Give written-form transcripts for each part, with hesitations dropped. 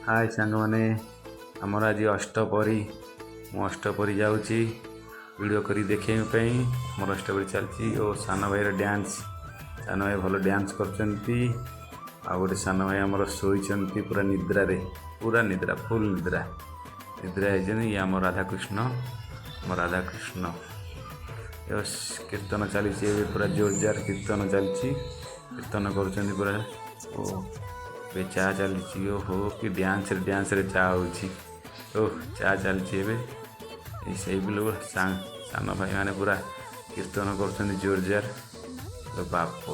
हाय सांग मैंने आमर आज अष्टपरी मु अष्टपरी जाऊँगी वीडियो करी देखे मोर अष्टपरी चलती और सान भाई डांस सान भाई भल डांस कर गोटे सान भाई आमर शोती पूरा निद्रा फुल निद्रा निद्रा ये आम राधाकृष्ण कीर्तन चली पूरा जोरजार कीर्तन चलती कीर्तन कर पूरा बे चा चली ओहो कि डांस रे चा होची ओह चा चलती से लोग सान भाई मैंने पूरा कीर्तन कर जोरजार तो बाप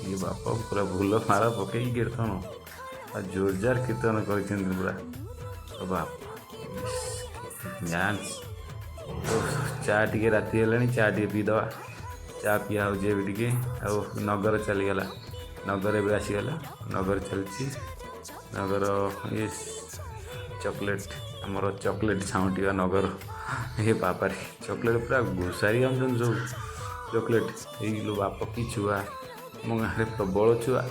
ये बाप पूरा भूल मार पकई कीर्तन जोरजार कीर्तन कर पूरा तो बाप डांस चा टे राति है चा टे पीदे चा पिया होटे नगर चलीगला नगर भी आसीगला नगर चलती नगर ये चॉकलेट आमर चॉकलेट छाउंटिया नगर ये पापारे चॉकलेट पूरा घुसारी आम सब चॉकलेट ये बाप कि छुआ आम गाँव में प्रबल छुआ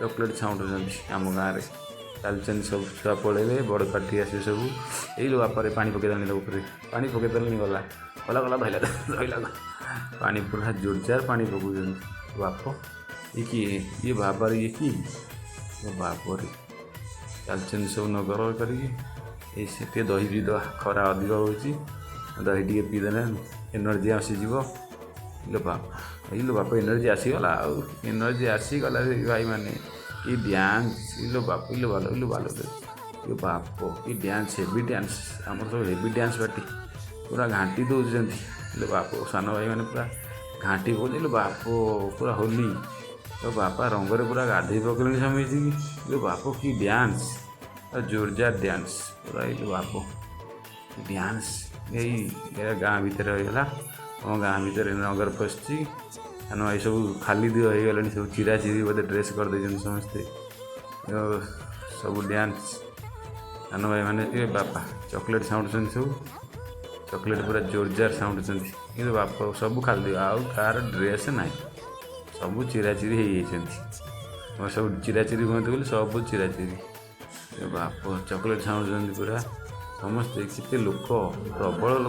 चॉकलेट छाउंट आम गाँव में चलते सब छुआ पड़े बड़ पार्टी आसे सब ये बापर पानी पकईदे पानी पकईदे गला गला गला धैला धैला पानी पूरा जोरजार पानी पकाउछन् बाप ये किए ये बापर ये कि बापर चलते सब नगर करके दही पीद खरा अधिक हो दही टे पीदे एनर्जी आसीज बाप एनर्जी आसीगला एनर्जी आसीगला भाई मैंने ये डांस इलो बाप इलो बालो ये बाप ये डांस हेवी डांस आम सब हेवी डांस पार्टी पूरा घाटी दौरान बाप सान भाई मैंने पूरा घाटी बोल बाप पूरा होली तो बापा रंगरे पूरा गाधे पकड़े समझी बाप कि डांस जोरजार डांस पूरा ये बाप डांस यही गाँ भितर होगा आम गाँ भितर नगर पशि सान भाई सब खाली दिव हो गला सब चिरा चिरी बोधे ड्रेस करदे समस्ते सब डांस सान भाई मैंने बापा चॉकलेट साउंड सब चॉकलेट पूरा जोरजार साउंड कि बाप सब खाली आउ कार ड्रेस ना सब चिरा चिरी हो सब चिरा चिरी कहते बोले सब चिरा चिरी बाप चॉकलेट साउंड पूरा समस्ते केते लोक प्रबल